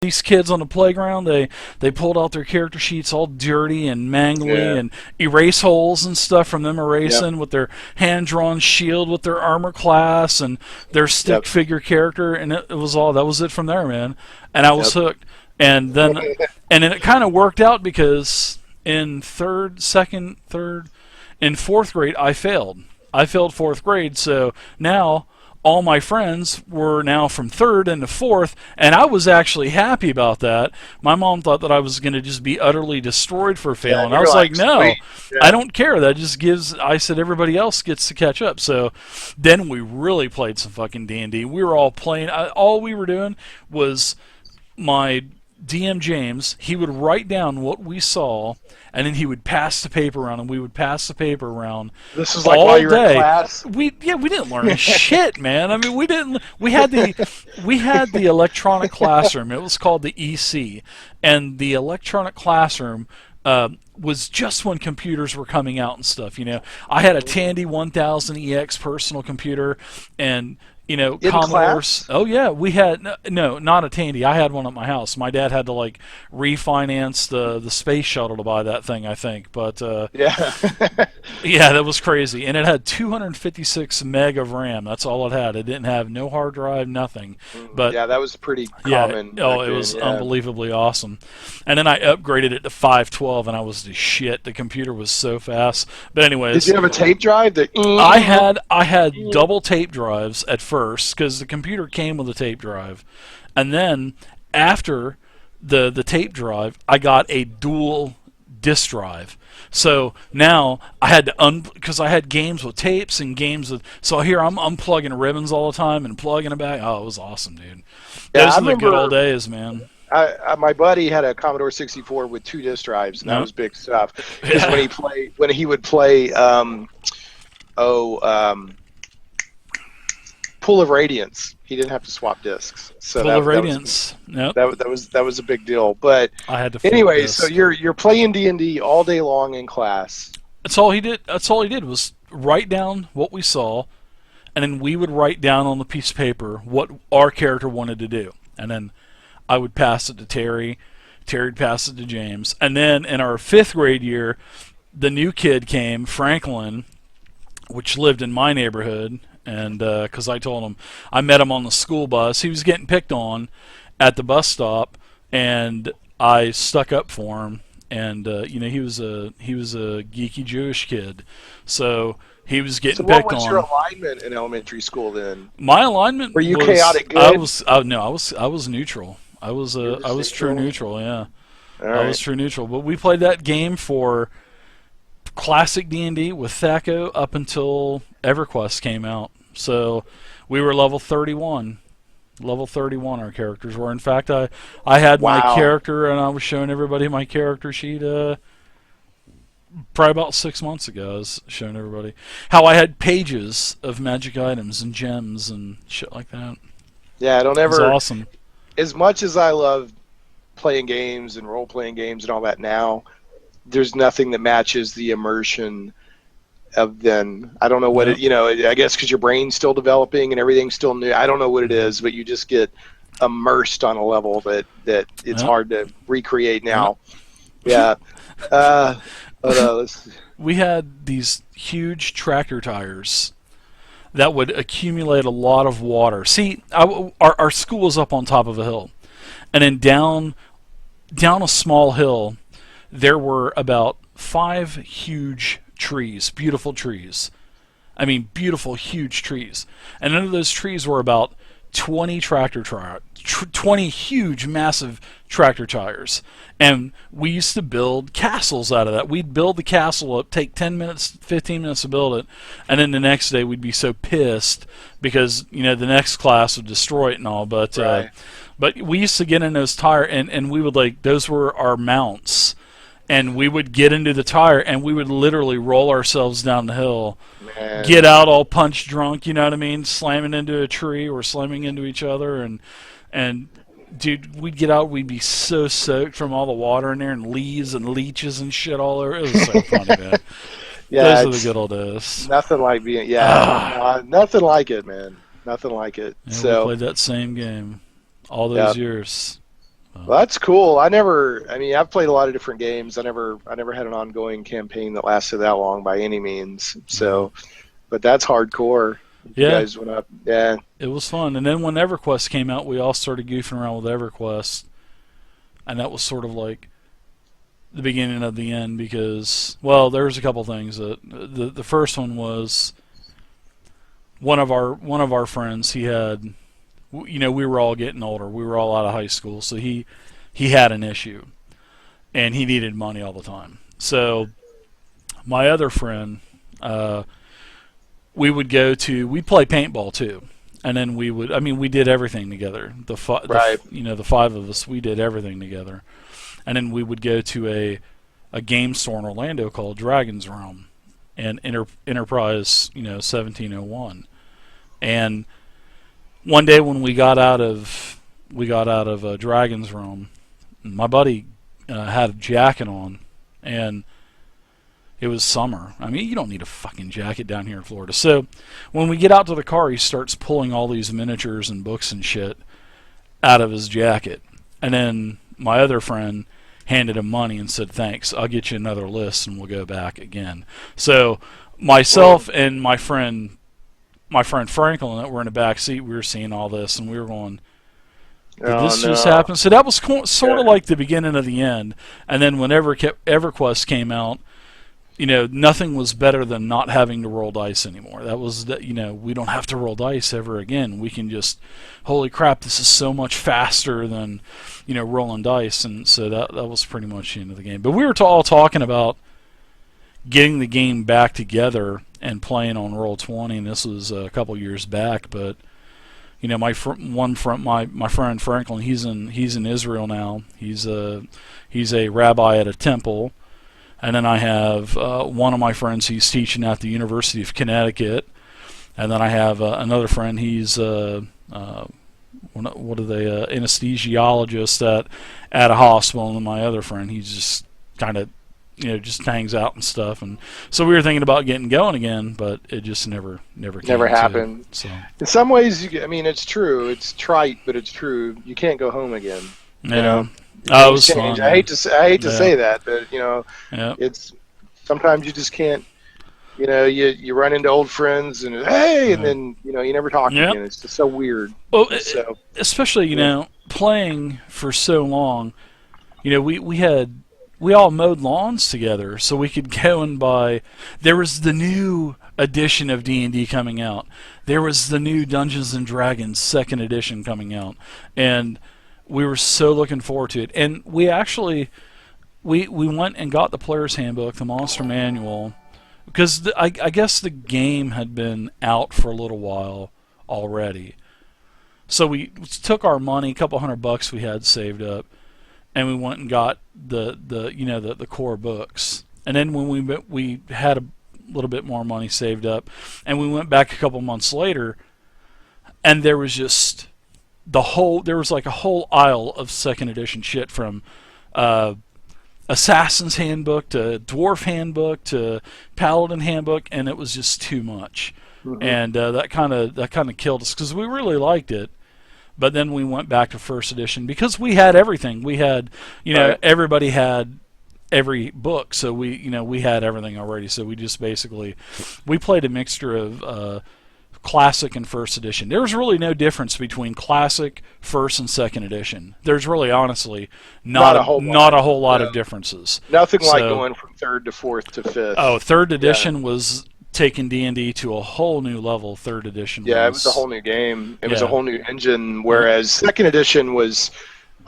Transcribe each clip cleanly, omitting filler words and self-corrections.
these kids on the playground, they pulled out their character sheets all dirty and mangly and erase holes and stuff from them Yep. erasing with their hand-drawn shield with their armor class and their stick Yep. figure character, and it was all that was it from there, man. And I was Yep. hooked. And then it kind of worked out because in in fourth grade I failed. I failed fourth grade, so now all my friends were now from third into fourth, and I was actually happy about that. My mom thought that I was going to just be utterly destroyed for Yeah, failing. I you're was like, like, no, sweet. I Yeah. don't care. That just gives. I said everybody else gets to catch up. So then we really played some fucking D&D. We were all playing. All we were doing was my DM James, he would write down what we saw, and then he would pass the paper around, and we would pass the paper around This is like while all you're in day. class. We didn't learn shit, man. I mean, we didn't. We had the electronic classroom. It was called the EC, and the electronic classroom. Was just when computers were coming out and stuff. I had a Tandy 1000 EX personal computer, and In Commodores. class? Oh yeah, we had no, not a Tandy. I had one at my house. My dad had to like refinance the space shuttle to buy that thing, I think. But Yeah. yeah, that was crazy, and it had 256 meg of RAM. That's all it had. It didn't have no hard drive, nothing. But Yeah, that was pretty yeah, common oh, back it then. was Yeah. unbelievably awesome. And then I upgraded it to 512, and I was the shit. The computer was so fast. But Did anyways, you have a tape drive? That I had double tape drives at first because the computer came with a tape drive, and then after the tape drive, I got a dual disk drive. So now I had to because I had games with tapes and games with. So here I'm unplugging ribbons all the time and plugging it back. Oh, it was awesome, dude. Yeah, I Those are the good old remember. days, man. My buddy had a Commodore 64 with 2 disk drives, and that No. was big stuff. Because Yeah. when he would play, oh, Pool of Radiance, he didn't have to swap discs. So Full of that was radiance. Nope. that was a big deal. But I had to flip anyway, this. so you're playing D&D all day long in class. That's all he did. That's all he did was write down what we saw, and then we would write down on the piece of paper what our character wanted to do, and then I would pass it to Terry. Terry'd pass it to James, and then in our fifth grade year, the new kid came, Franklin, which lived in my neighborhood, and because I told him I met him on the school bus, he was getting picked on at the bus stop, and I stuck up for him. And he was a geeky Jewish kid, so he was So getting what picked was your on. alignment in elementary school then? My alignment Were you was chaotic I good? was no, I was neutral. You were I was true neutral? neutral. Yeah, All I was right. true neutral. But we played that game for classic D&D with Thaco up until EverQuest came out. So we were level 31. Level 31 our characters were. In fact, I had my Wow. character, and I was showing everybody my character sheet probably about 6 months ago. I was showing everybody how I had pages of magic items and gems and shit like that. Yeah, I don't It was ever. awesome. As much as I love playing games and role playing games and all that now, there's nothing that matches the immersion of then. I don't know what Yeah. I guess because your brain's still developing and everything's still new. I don't know what it is, but you just get immersed on a level that it's Yeah. hard to recreate now. Yeah. Uh, let's. We had these huge tractor tires that would accumulate a lot of water. See, our school was up on top of a hill, and then down a small hill, there were about 5 huge trees, beautiful trees. I mean, beautiful, huge trees. And under those trees were about 20 20 huge, massive tractor tires. And we used to build castles out of that. We'd build the castle up, take 10 minutes, 15 minutes to build it, and then the next day we'd be so pissed because, the next class would destroy it and all. Right. But we used to get in those tire, and we would those were our mounts. And we would get into the tire, and we would literally roll ourselves down the hill, Man. get out all punch drunk, you know what I mean, slamming into a tree or slamming into each other, and dude, we'd get out, we'd be so soaked from all the water in there and leaves and leeches and shit all over. It was so funny, man. Yeah, Those are the it's good old days. nothing like being. Ah. Yeah, nothing like it, man. Nothing like it. Yeah, we So. played that same game all Yeah. those years. Well, that's cool. I mean, I've played a lot of different games. I never had an ongoing campaign that lasted that long by any means. Yeah. So, but that's hardcore. You Yeah, guys went up, yeah. it was fun. And then when EverQuest came out, we all started goofing around with EverQuest, and that was sort of like the beginning of the end because, well, there's a couple things. That the first one was one of our friends. He had, we were all getting older. We were all out of high school, so he had an issue, and he needed money all the time. So my other friend, we play paintball too, and then we did everything together. Right. The five of us, we did everything together, and then we would go to a game store in Orlando called Dragon's Realm, and Enterprise, 1701, and one day when we got out of Dragon's Realm, my buddy had a jacket on, and it was summer. I mean, you don't need a fucking jacket down here in Florida. So when we get out to the car, he starts pulling all these miniatures and books and shit out of his jacket. And then my other friend handed him money and said, "Thanks, I'll get you another list and we'll go back again." So myself and my friend Franklin that were in the back seat, we were seeing all this and we were going, did Oh this just no. happen? So that was sort of Yeah. like the beginning of the end. And then whenever EverQuest came out, nothing was better than not having to roll dice anymore. That was that. We don't have to roll dice ever again. We can just, holy crap, this is so much faster than, rolling dice. And so that was pretty much the end of the game. But we were all talking about getting the game back together and playing on Roll20, and this was a couple years back. But my friend Franklin, he's in Israel now. He's a rabbi at a temple. And then I have one of my friends. He's teaching at the University of Connecticut. And then I have another friend. He's what are they? Anesthesiologist at a hospital. And then my other friend, he's just kind of just hangs out and stuff. And so we were thinking about getting going again, but it just never came Never to. happened. So In some ways, I mean, it's true. It's trite, but it's true. You can't go home again. You yeah, know, oh, it things was change. fun. I hate to Yeah, say that, but yeah, it's sometimes you just can't. You run into old friends and hey, and yeah. then you never talk Yeah. again. It's just so weird. Well, So especially yeah. playing for so long. We all mowed lawns together, so we could go and buy. There was the new edition of D&D coming out. There was the new Dungeons and Dragons second edition coming out, and we were so looking forward to it. And we actually we went and got the player's handbook, the monster manual, because I guess the game had been out for a little while already. So we took our money, a couple $100 we had saved up, and we went and got the core books. And then when we had a little bit more money saved up, and we went back a couple months later, and there was just there was like a whole aisle of second edition shit from uh, Assassin's Handbook to Dwarf Handbook to Paladin Handbook, and it was just too much. Hmm. And that kind of killed us because we really liked it. But then we went back to first edition because we had everything. We had, Right. everybody had every book, so we had everything already. So we just basically we played a mixture of classic and first edition. There's really no difference between classic, first, and second edition. There's really, honestly, Not a whole not lot. a whole lot No. of differences. Nothing like So, going from third to fourth to fifth. oh, third Yeah. edition was taking D&D to a whole new level. Third edition Yeah, it was a was, whole new game. It was a yeah, whole new engine, yeah, whereas second edition was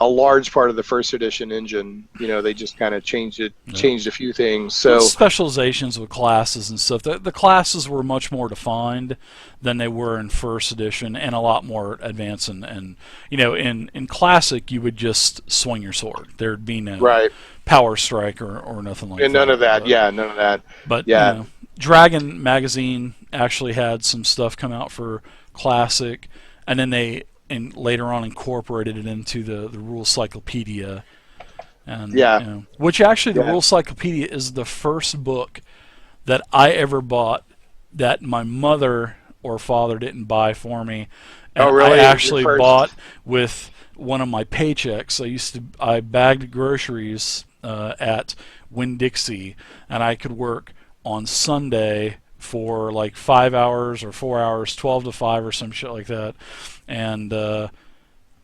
a large part of the first edition engine. They just kind of yeah. changed a few things. With So, specializations with classes and stuff. The classes were much more defined than they were in first edition, and a lot more advanced. And in classic, you would just swing your sword. There'd be no right. power strike or nothing like And none that. of that. Yeah, none of that. But Yeah. Dragon magazine actually had some stuff come out for classic, and then they and later on incorporated it into the rule cyclopedia. And Yeah. which actually the Yeah. rule cyclopedia is the first book that I ever bought that my mother or father didn't buy for me, Oh, and I really? It was your actually bought first? with one of my paychecks. I bagged groceries at Winn-Dixie, and I could work on Sunday for like 5 hours or 4 hours, 12 to 5 or some shit like that. And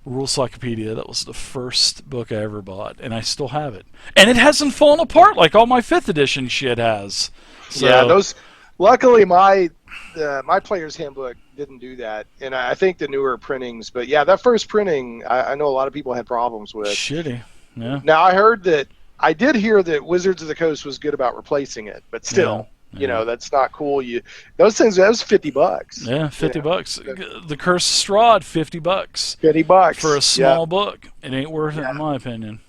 Rule Cyclopedia, that was the first book I ever bought, and I still have it. And it hasn't fallen apart like all my 5th edition shit has. So, yeah, those. Luckily, my player's handbook didn't do that, and I think the newer printings. But yeah, that first printing, I know a lot of people had problems with. Shitty. Yeah. Now I did hear that Wizards of the Coast was good about replacing it, but still, you know, that's not cool. Those things, that was $50. Yeah, $50. The Curse of Strahd, $50. $50 for a small book. It ain't worth it, in my opinion.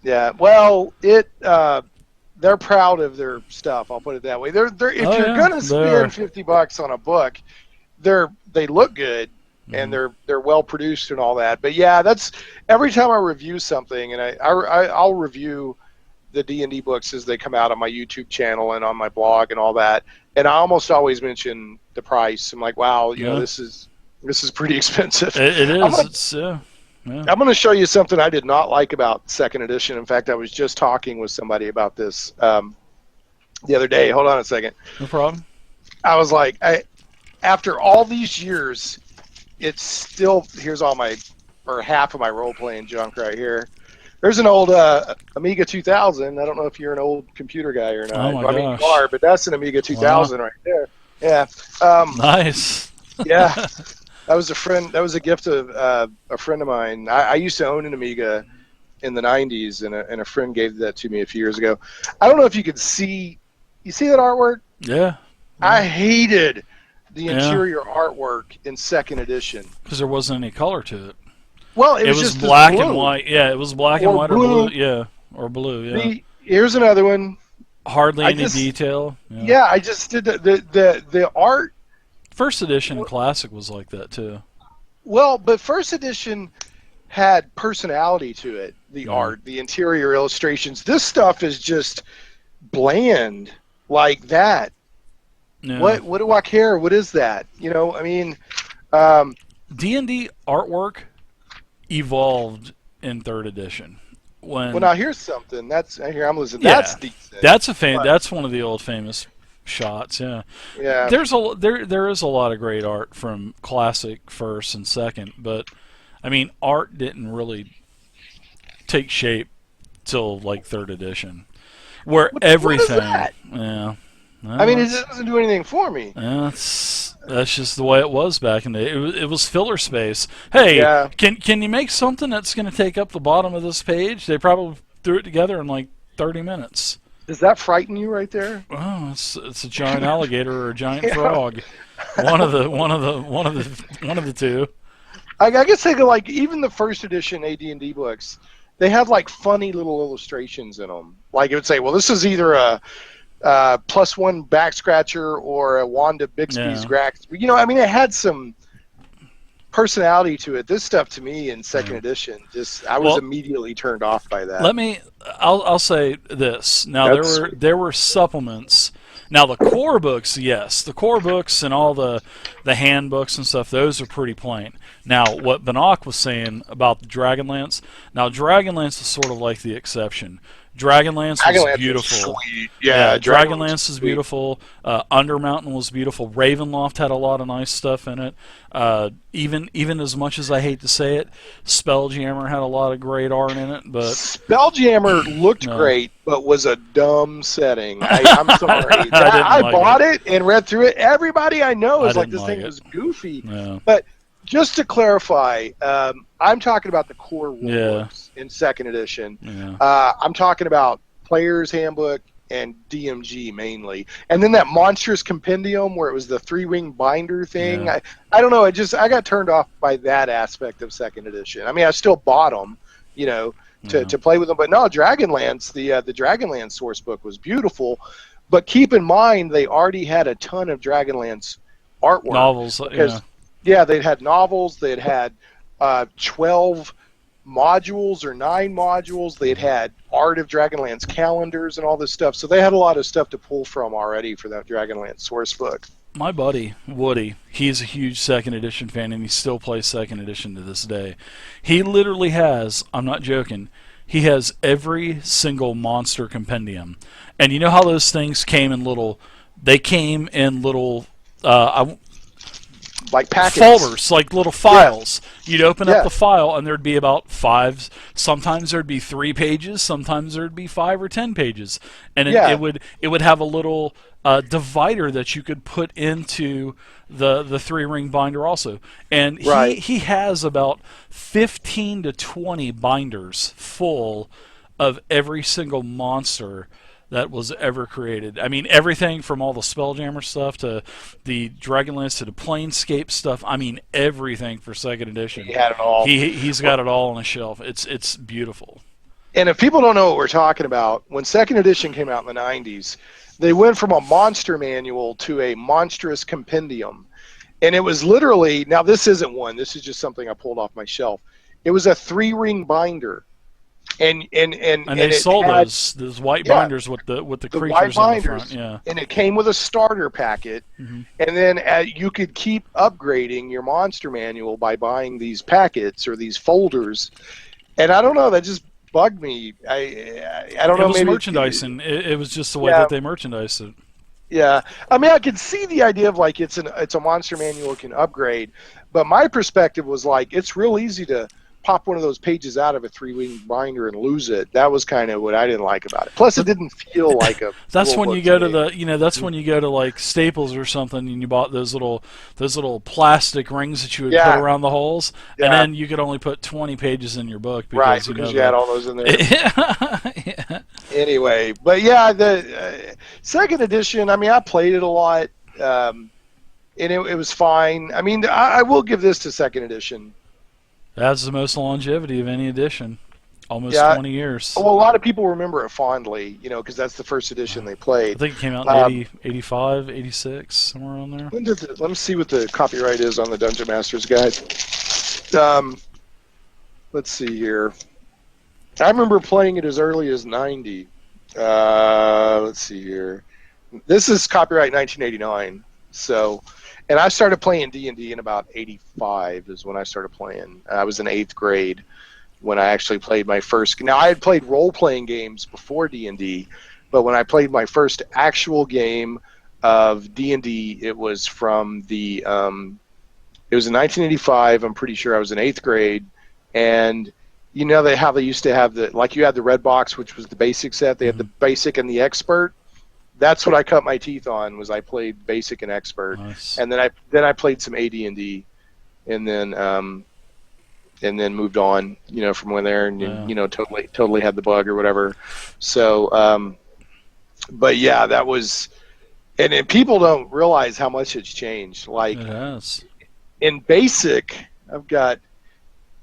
Yeah. Well, they're proud of their stuff. I'll put it that way. If you're gonna spend $50 on a book, they look good and they're well produced and all that. But yeah, that's every time I review something, and I'll review the D&D books as they come out on my YouTube channel and on my blog and all that. And I almost always mention the price. I'm like, wow, you know, this is pretty expensive. It is. I'm going to show you something I did not like about 2nd edition. In fact, I was just talking with somebody about this the other day. Hold on a second. No problem. I was like, after all these years, it's still, here's all half of my role-playing junk right here. There's an old Amiga 2000. I don't know if you're an old computer guy or not. Oh my gosh. I mean, you are, but that's an Amiga 2000 right there. Yeah. Nice. Yeah. That was a friend. That was a gift of a friend of mine. I used to own an Amiga in the 90s, and a friend gave that to me a few years ago. I don't know if you could see. You see that artwork? Yeah. I hated the interior artwork in 2nd edition because there wasn't any color to it. Well, it was just just black blue. and white. Yeah, it was black and white or blue. Yeah, or blue. Yeah. Here's another one. Hardly any detail. Yeah, I just did the art. 1st edition classic was like that too. Well, but 1st edition had personality to it. The art, the interior illustrations. This stuff is just bland like that. Yeah. What do I care? What is that? You know, I mean, D&D artwork evolved in 3rd edition. Well, now here's something. I'm listening. Yeah, that's decent. That's one of the old famous shots. Yeah. Yeah. There is a lot of great art from classic 1st and 2nd, but I mean, art didn't really take shape till like 3rd edition, where everything. What is that? Yeah. Well, I mean, it doesn't do anything for me. That's just the way it was back in the day. It was filler space. Hey, can you make something that's going to take up the bottom of this page? They probably threw it together in like 30 minutes. Does that frighten you right there? Oh, it's a giant alligator or a giant frog. One of the two. I guess think of like even the 1st edition AD&D books. They had like funny little illustrations in them. Like it would say, well, this is either a +1 back scratcher or a Wanda Bixby's Grax. You know, I mean, it had some personality to it. This stuff to me in 2nd edition, I was immediately turned off by that. I'll say this. Now there were supplements. Now the core books, yes, the core books and all the handbooks and stuff, those are pretty plain. Now what Banach was saying about the Dragonlance, now Dragonlance is sort of like the exception. Dragonlance was beautiful. Yeah, Dragonlance is beautiful. Undermountain was beautiful. Ravenloft had a lot of nice stuff in it. Even as much as I hate to say it, Spelljammer had a lot of great art in it. But Spelljammer looked great, but was a dumb setting. I'm sorry. I bought it and read through it. Everybody I know is like, this thing was goofy. Yeah. But just to clarify, I'm talking about the core rules in 2nd edition. Yeah. I'm talking about Player's Handbook and DMG mainly. And then that Monstrous Compendium where it was the 3-wing binder thing. Yeah. I don't know. I got turned off by that aspect of 2nd edition. I mean, I still bought them, you know, to play with them. But no, Dragonlance, the Dragonlance source book was beautiful. But keep in mind, they already had a ton of Dragonlance artwork. Novels, yeah, they'd had novels. They'd had 12 modules or 9 modules. They'd had art of Dragonlance calendars and all this stuff. So they had a lot of stuff to pull from already for that Dragonlance source book. My buddy Woody, he's a huge second edition fan, and he still plays second edition to this day. He literally has, I'm not joking, he has every single monster compendium. And you know how those things came in little, they came in little, like packets, folders, like little files. Yeah. You'd open up Yeah. the file, and there'd be about 5. Sometimes there'd be 3 pages. Sometimes there'd be 5 or 10 pages, and Yeah. it would have a little divider that you could put into the 3-ring binder also. And Right. he has about 15 to 20 binders full of every single monster that was ever created. I mean, everything from all the Spelljammer stuff to the Dragonlance to the Planescape stuff. I mean, everything for second edition. He had it all. He's got it all on a shelf. It's beautiful. And if people don't know what we're talking about, when second edition came out in the 90s, they went from a monster manual to a monstrous compendium. And it was literally, now this isn't one, this is just something I pulled off my shelf. It was a 3-ring binder. And they sold those white binders with the creatures on the front. Yeah. And it came with a starter packet. Mm-hmm. And then you could keep upgrading your monster manual by buying these packets or these folders. And I don't know, that just bugged me. I don't know. It was maybe merchandising. It was just the way that they merchandised it. Yeah, I mean, I could see the idea of like it's a monster manual it can upgrade, but my perspective was like it's real easy to pop one of those pages out of a 3-ring binder and lose it. That was kind of what I didn't like about it. Plus, it didn't feel like a. That's when you go to that's when you go to like Staples or something, and you bought those little plastic rings that you would put around the holes, and then you could only put 20 pages in your book because because you had all those in there. Yeah. Anyway, but yeah, the second edition. I mean, I played it a lot, and it was fine. I mean, I will give this to second edition. That's the most longevity of any edition. Almost 20 years. Well, a lot of people remember it fondly, because that's the first edition they played. I think it came out in 85, 86, somewhere around there. Let me see what the copyright is on the Dungeon Master's Guide. Let's see here. I remember playing it as early as 90. Let's see here. This is copyright 1989. So... And I started playing D&D in about 85 is when I started playing. I was in 8th grade when I actually played my first. Now, I had played role-playing games before D&D, but when I played my first actual game of D&D, it was from the. It was in 1985. I'm pretty sure I was in 8th grade, and how they used to have you had the red box, which was the basic set. They had the basic and the expert. That's what I cut my teeth on. Was I played basic and expert, nice. And then I played some AD&D, and then moved on, from there, and totally had the bug or whatever. So, but yeah, that was, and people don't realize how much it's changed. Like it has. In basic, I've got.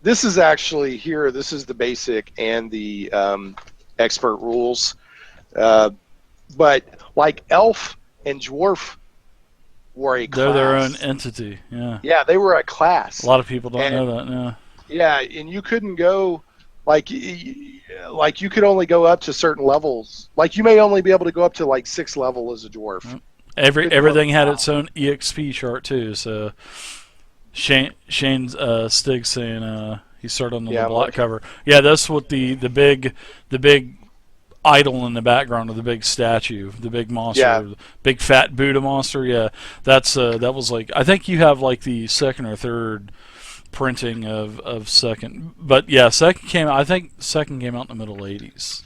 This is actually here. This is the basic and the expert rules. But like elf and dwarf were a class. They're their own entity. Yeah. Yeah, they were a class. A lot of people don't know that. Yeah. Yeah, and you couldn't go like you could only go up to certain levels. Like you may only be able to go up to like 6th level as a dwarf. Everything had its own EXP chart too. So Shane Stiggs saying he started on the block cover. Yeah, that's what the big idol in the background of the big statue, the big monster, the big fat Buddha monster. Yeah, that was like, I think you have like the second or third printing of second, but yeah, second came out in the middle 80s.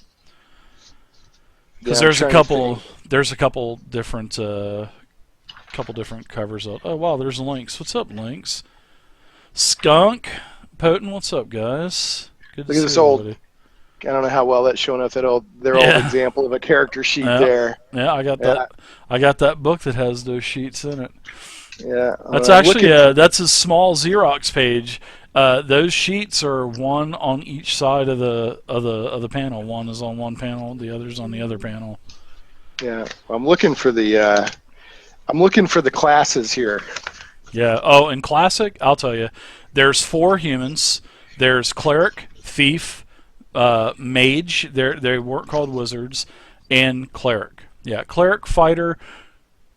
Because there's a couple different covers up. Oh wow, there's Lynx. What's up, Lynx? Skunk, Potent. What's up, guys? Good to see this everybody. Old. I don't know how well that's showing up. Their old example of a character sheet there. Yeah, I got that. I got that book that has those sheets in it. Yeah, that's actually that's a small Xerox page. Those sheets are one on each side of the panel. One is on one panel, the other's on the other panel. Yeah, I'm looking for the classes here. Yeah. Oh, in Classic, I'll tell you, there's 4 humans. There's Cleric, Thief, Mage. They weren't called wizards, and Cleric. Yeah, Cleric, Fighter,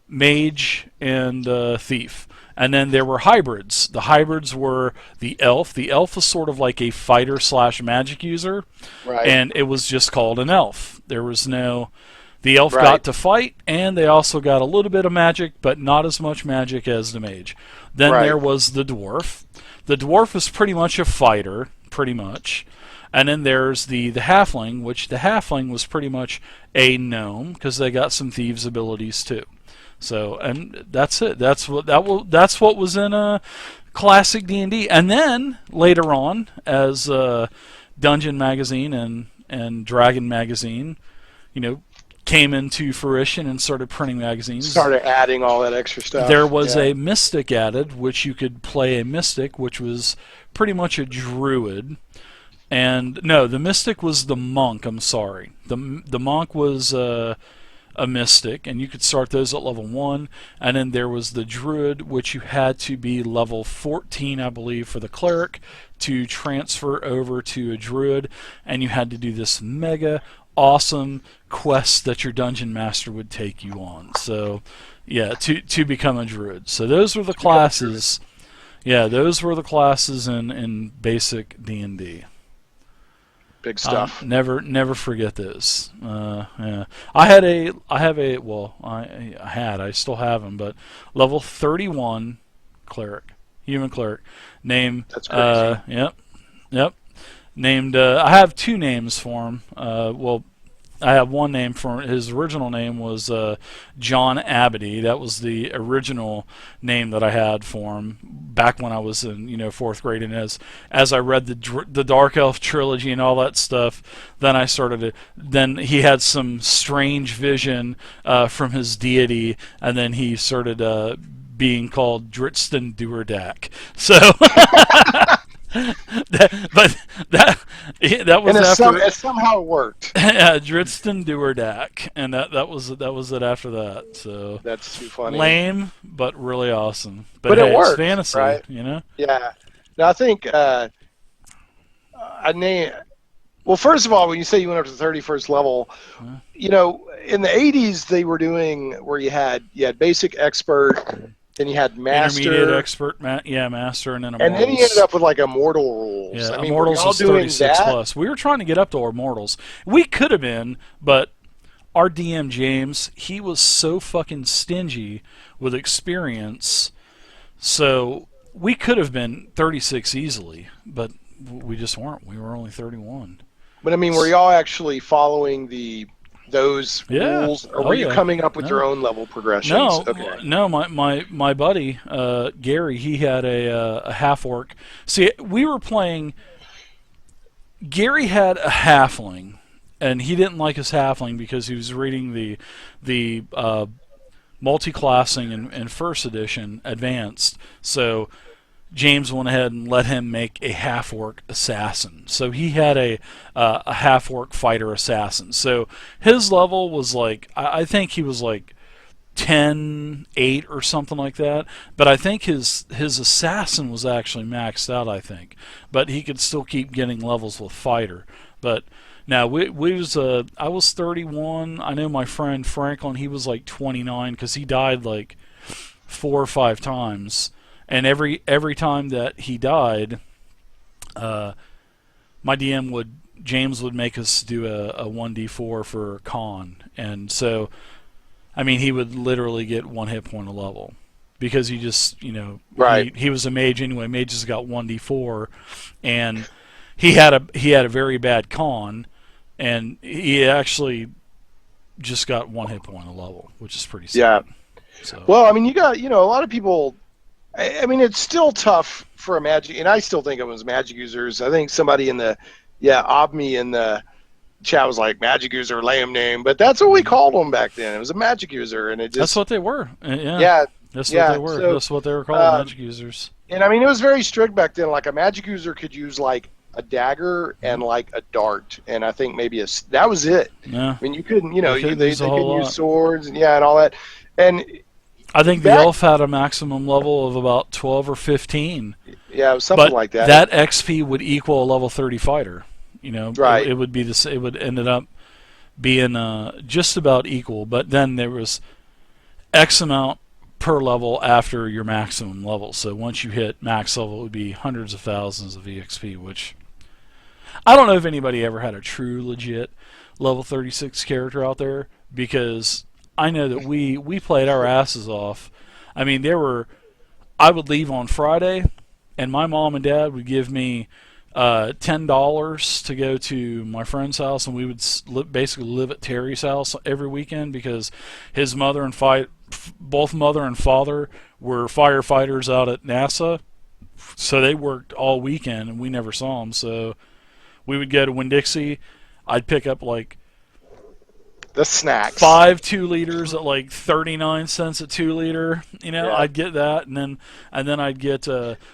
mage and thief. And then there were hybrids. The hybrids were the elf. The elf was sort of like a fighter slash magic user, Right. and it was just called an elf. There was no. The elf Right. got to fight, and they also got a little bit of magic, but not as much magic as the mage. Then Right. there was the dwarf. The dwarf was pretty much a fighter, pretty much. And then there's the halfling, which the halfling was pretty much a gnome because they got some thieves' abilities too. So, and that's it. That's what was in classic D&D. And then later on, as Dungeon Magazine and Dragon Magazine, came into fruition and started printing magazines. Started adding all that extra stuff. There was a mystic added, which you could play a mystic, which was pretty much a druid. And no, the mystic was the monk. I'm sorry. The monk was a mystic, and you could start those at level 1. And then there was the druid, which you had to be level 14, I believe, for the cleric to transfer over to a druid. And you had to do this mega awesome quest that your dungeon master would take you on. So, yeah, to become a druid. So those were the classes. Yeah, those were the classes in basic D&D. Big stuff. Never forget those. Yeah. I still have him, but level 31 cleric, human cleric, named. That's crazy. Yep. Named. I have 2 names for him. I have one name for him. His original name was John Abity. That was the original name that I had for him back when I was in 4th grade. And as I read the Dark Elf trilogy and all that stuff, then I started to. Then he had some strange vision from his deity, and then he started being called Dritston Duerdak. So. that was after it somehow worked. Yeah, Dritston Duerdak, and that was it after that. So that's too funny. Lame, but really awesome. But hey, it works, it's fantasy, right? Yeah. Now I think well, first of all, when you say you went up to the 31st level, in the 80s they were doing where you had basic expert. Then you had master, intermediate expert, master, and then immortals. And then you ended up with like immortal rules. Yeah, immortals was 36 plus. We were trying to get up to immortals. We could have been, but our DM James, he was so fucking stingy with experience, so we could have been 36 easily, but we just weren't. We were only 31. But I mean, were y'all actually following those rules, or were you coming up with your own level progressions? No. My buddy Gary, he had a half orc. See, we were playing. Gary had a halfling, and he didn't like his halfling because he was reading the multi-classing in first edition advanced. So James went ahead and let him make a half-orc assassin. So he had a half-orc fighter assassin. So his level was like, I think he was like 10-8 or something like that. But I think his assassin was actually maxed out, I think. But he could still keep getting levels with fighter. But now I was 31. I know my friend Franklin, he was like 29 because he died like 4 or 5 times. And every time that he died, my DM James would make us do a 1d4 for con. And so, I mean, he would literally get 1 hit point a level. Because he just, right. He was a mage anyway. Mages got 1d4. And he had a very bad con. And he actually just got 1 hit point a level, which is pretty sad. Yeah. So. Well, I mean, you got, a lot of people... I mean, it's still tough for a magic, and I still think of them as magic users. I think somebody in Obmi in the chat was like, magic user, lame name, but that's what we called them back then. It was a magic user, and it just... That's what they were. Yeah. That's what they were. So, that's what they were called, magic users. And I mean, it was very strict back then. Like, a magic user could use, like, a dagger and, like, a dart, and I think maybe that was it. Yeah. I mean, you couldn't, they couldn't use lot. swords and all that. And... I think the elf had a maximum level of about 12 or 15. Yeah, something like that. That XP would equal a level 30 fighter. Right. It would be it would ended up being just about equal. But then there was X amount per level after your maximum level. So once you hit max level, it would be hundreds of thousands of EXP, which I don't know if anybody ever had a true legit level 36 character out there, because I know that we played our asses off. I mean, I would leave on Friday, and my mom and dad would give me $10 to go to my friend's house, and we would basically live at Terry's house every weekend, because his both mother and father were firefighters out at NASA, so they worked all weekend, and we never saw them. So we would go to Winn-Dixie. I'd pick up like the snacks, 5 2-liters at like 39 cents a 2-liter. Yeah. I'd get that, and then I'd get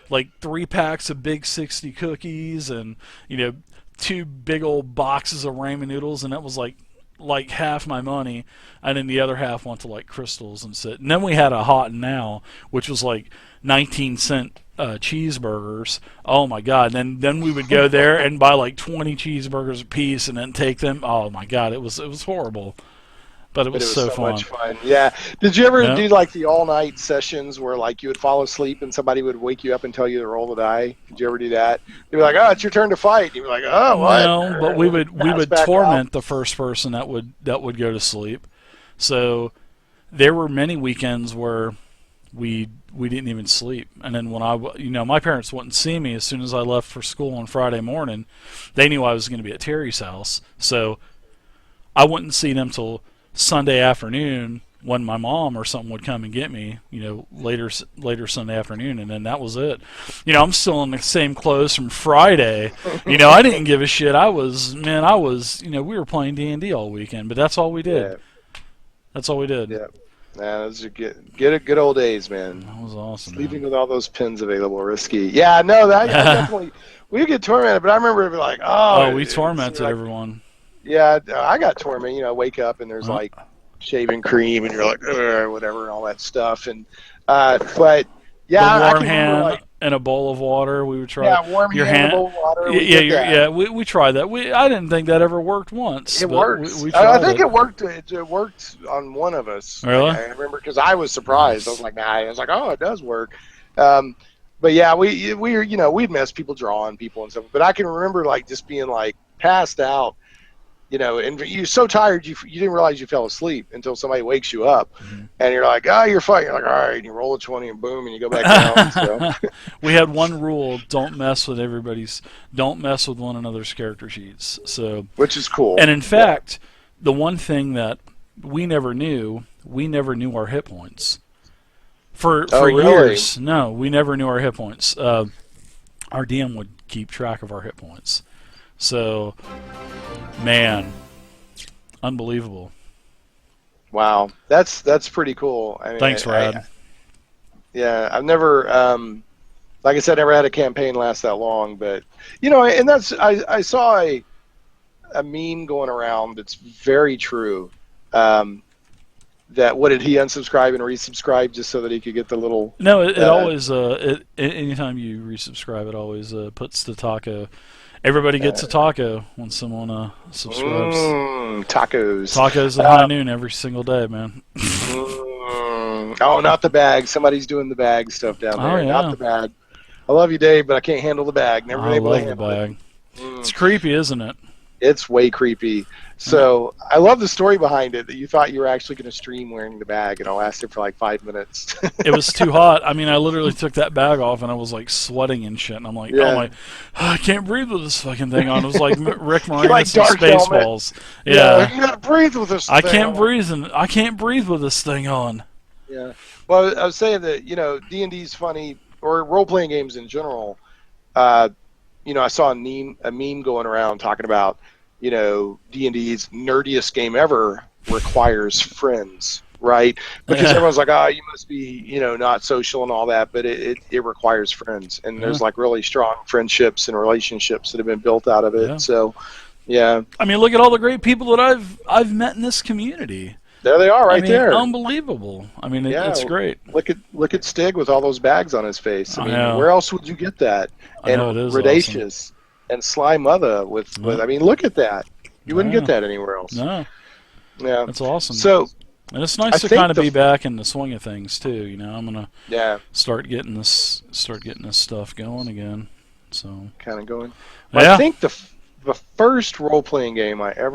like 3 packs of Big 60 cookies, and 2 big old boxes of ramen noodles, and that was like half my money, and then the other half went to like crystals and shit. And then we had a Hot and Now, which was like 19-cent cheeseburgers. Oh my god! Then we would go there and buy like 20 cheeseburgers a piece, and then take them. Oh my god! It was horrible, but it was so fun. Much fun. Yeah. Did you ever do like the all-night sessions where like you would fall asleep and somebody would wake you up and tell you to roll the die? Did you ever do that? You'd be like, "Oh, it's your turn to fight." You'd be like, "Oh, what?" No, but we would torment the first person that would go to sleep. So there were many weekends where we didn't even sleep. And then when my parents wouldn't see me as soon as I left for school on Friday morning. They knew I was going to be at Terry's house, so I wouldn't see them till Sunday afternoon, when my mom or something would come and get me, later Sunday afternoon, and then that was it. I'm still in the same clothes from Friday. I didn't give a shit. I was, we were playing D&D all weekend, but that's all we did. Yeah. That's all we did. Yeah. Those are good old days, man. That was awesome. Sleeping with all those pins available, risky. Yeah, no, I definitely, we get tormented, but I remember it be like, we tormented everyone. Yeah, I got tormented. Wake up and there's like shaving cream, and you're like, whatever, and all that stuff. And but yeah, the warm hand and a bowl of water. We would try. Yeah, warm your hand, a bowl of water. We tried that. I didn't think that ever worked once. It worked. We tried I think it worked. It worked on one of us. Really? I remember, because I was surprised. I was like, nah. I was like, oh, it does work. But yeah, we'd mess people, drawing people and stuff. But I can remember like just being like passed out. And you're so tired you didn't realize you fell asleep until somebody wakes you up, and you're like, you're fine. You're like, all right, and you roll a 20 and boom, and you go back down. So. We had one rule: don't mess with one another's character sheets. So, which is cool. And in fact, the one thing that we never knew our hit points. For years, no, we never knew our hit points. Our DM would keep track of our hit points. So, man, unbelievable. Wow, that's pretty cool. I mean, thanks, Rad. I've never, like I said, never had a campaign last that long. But and that's I saw a meme going around that's very true. That what did he unsubscribe and resubscribe just so that he could get the little? No, it always anytime you resubscribe, it always puts the taco. Everybody gets a taco when someone subscribes. Tacos at high noon every single day, man. Oh, not the bag. Somebody's doing the bag stuff down there. Yeah. Not the bag. I love you, Dave, but I can't handle the bag. Never been able to handle the bag. It's creepy, isn't it? It's way creepy. So I love the story behind it, that you thought you were actually going to stream wearing the bag, and it lasted for like 5 minutes. It was too hot. I mean, I literally took that bag off, and I was like sweating and shit. And I'm like, I can't breathe with this fucking thing on. It was like Rick Moranis like and Spaceballs. Yeah, you gotta breathe with this. I can't breathe with this thing on. Yeah. Well, I was saying that D&D's funny, or role-playing games in general. I saw a meme going around talking about, D&D's nerdiest game ever requires friends, right? Because everyone's like, you must be, not social and all that, but it requires friends. And there's like really strong friendships and relationships that have been built out of it. Yeah. So, yeah. I mean, look at all the great people that I've met in this community. There they are, there. Unbelievable. I mean, it's great. Look at Stig with all those bags on his face. I mean, where else would you get that? And Radacious. Awesome. And Sly Mother with I mean, look at that. You wouldn't get that anywhere else. No. Yeah. That's awesome. So And it's nice to kind of be back in the swing of things too. You know, I'm gonna start getting this stuff going again. So kind of going. Well, I think the first role playing game I ever